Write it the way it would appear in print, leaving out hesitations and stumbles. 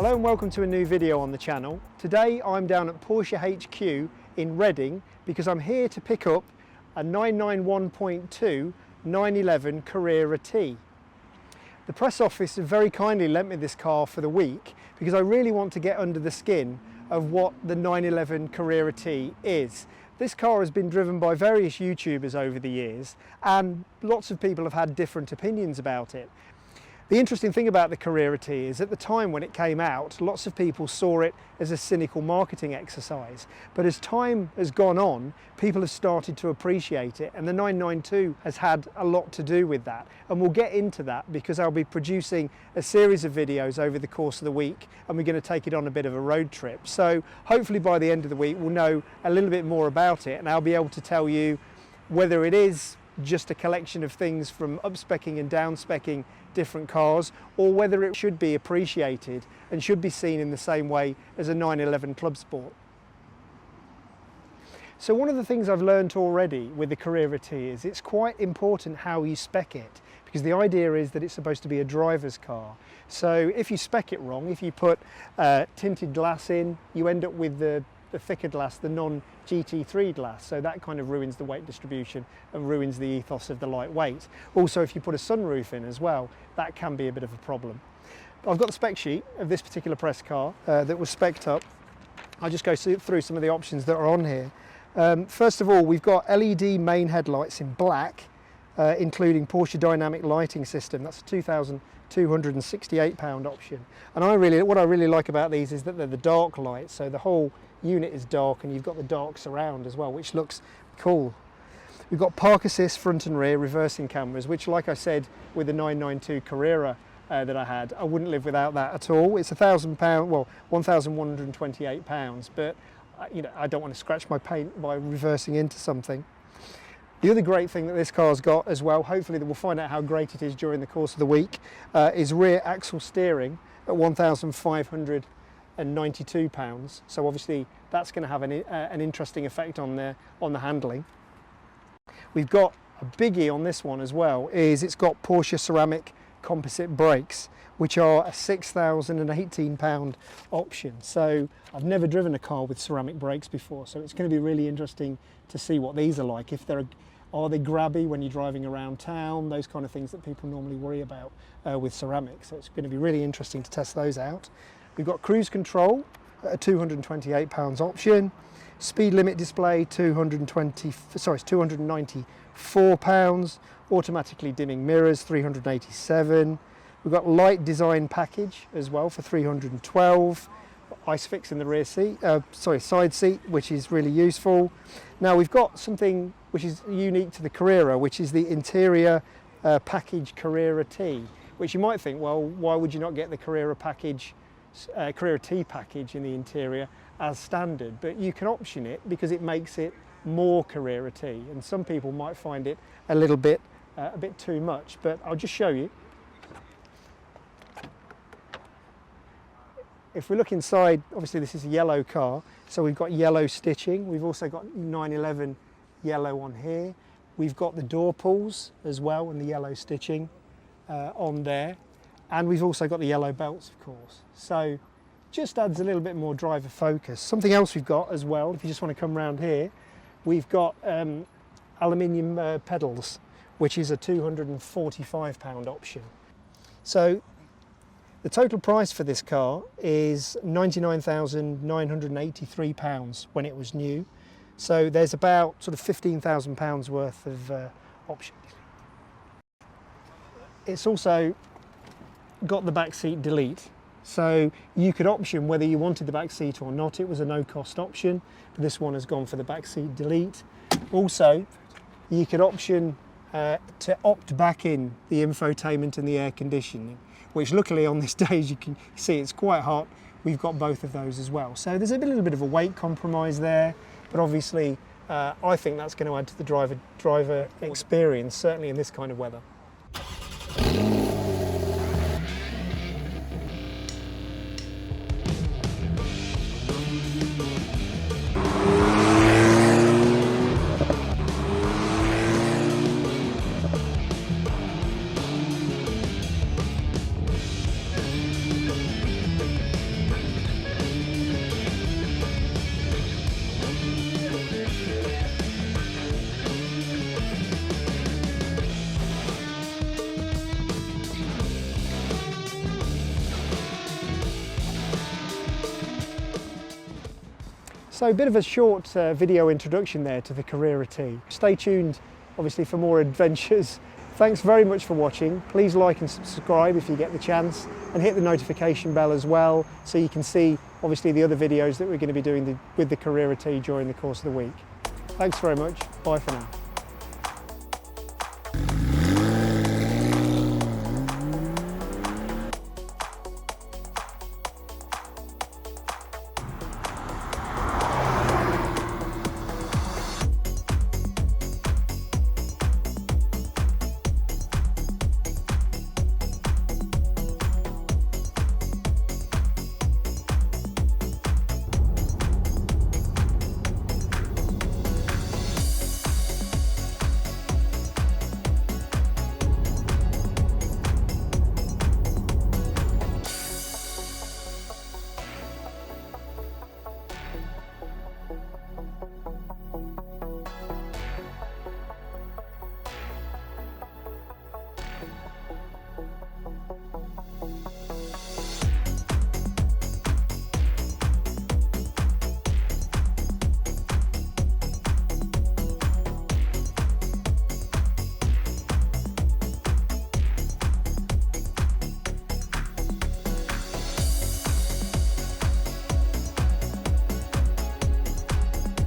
Hello and welcome to a new video on the channel. Today I'm down at Porsche HQ in Reading because I'm here to pick up a 991.2 911 Carrera T. The press office have very kindly lent me this car for the week because I really want to get under the skin of what the 911 Carrera T is. This car has been driven by various YouTubers over the years and lots of people have had different opinions about it. The interesting thing about the Carrera T is at the time when it came out, lots of people saw it as a cynical marketing exercise. But as time has gone on, people have started to appreciate it, and the 992 has had a lot to do with that. And we'll get into that because I'll be producing a series of videos over the course of the week, and we're going to take it on a bit of a road trip. So hopefully by the end of the week we'll know a little bit more about it, and I'll be able to tell you whether it is just a collection of things from up-speccing and down-speccing different cars, or whether it should be appreciated and should be seen in the same way as a 911 Club Sport. So one of the things I've learned already with the Carrera T is it's quite important how you spec it, because the idea is that it's supposed to be a driver's car. So if you spec it wrong, if you put tinted glass in, you end up with the thicker glass, the non-GT3 glass, so that kind of ruins the weight distribution and ruins the ethos of the lightweight. Also, if you put a sunroof in as well, that can be a bit of a problem. I've got the spec sheet of this particular press car that was spec'd up. I'll just go through some of the options that are on here. First of all, we've got LED main headlights in black, including Porsche dynamic lighting system. That's a £2,268 option. And what I really like about these is that they're the dark lights, so the whole unit is dark and you've got the dark surround as well, which looks cool. We've got park assist front and rear reversing cameras, which, like I said with the 992 Carrera that I had, I wouldn't live without that at all. It's £1,000, well, £1,128, but you know, I don't want to scratch my paint by reversing into something. The other great thing that this car's got as well, hopefully that we'll find out how great it is during the course of the week, is rear axle steering at £1,592. So obviously that's going to have an interesting effect on the handling. We've got a biggie on this one as well, is it's got Porsche ceramic composite brakes, which are a £6,018 option. So I've never driven a car with ceramic brakes before, so it's going to be really interesting to see what these are like. If are they grabby when you're driving around town, those kind of things that people normally worry about with ceramics. So it's going to be really interesting to test those out. We've got cruise control at a £228 option. Speed limit display, £294. Automatically dimming mirrors, £387. We've got light design package as well for £312. ISOFIX in the rear seat, side seat, which is really useful. Now we've got something which is unique to the Carrera, which is the interior package Carrera T, which you might think, well, why would you not get the Carrera T package in the interior as standard? But you can option it because it makes it more Carrera T, and some people might find it a bit too much, but I'll just show you. If we look inside, obviously this is a yellow car, so we've got yellow stitching. We've also got 911 yellow on here. We've got the door pulls as well and the yellow stitching on there. And we've also got the yellow belts, of course. So just adds a little bit more driver focus. Something else we've got as well, if you just want to come around here, we've got aluminium pedals, which is a £245 option. So the total price for this car is £99,983 when it was new. So there's about sort of £15,000 worth of options. It's also got the back seat delete. So you could option whether you wanted the back seat or not. It was a no-cost option, but this one has gone for the back seat delete. Also, you could option to opt back in the infotainment and the air conditioning, which luckily on this day, as you can see, it's quite hot. We've got both of those as well. So there's a little bit of a weight compromise there, but obviously I think that's going to add to the driver experience, certainly in this kind of weather. So a bit of a short video introduction there to the Carrera T. Stay tuned obviously for more adventures. Thanks very much for watching. Please like and subscribe if you get the chance, and hit the notification bell as well so you can see obviously the other videos that we're going to be doing with the Carrera T during the course of the week. Thanks very much. Bye for now.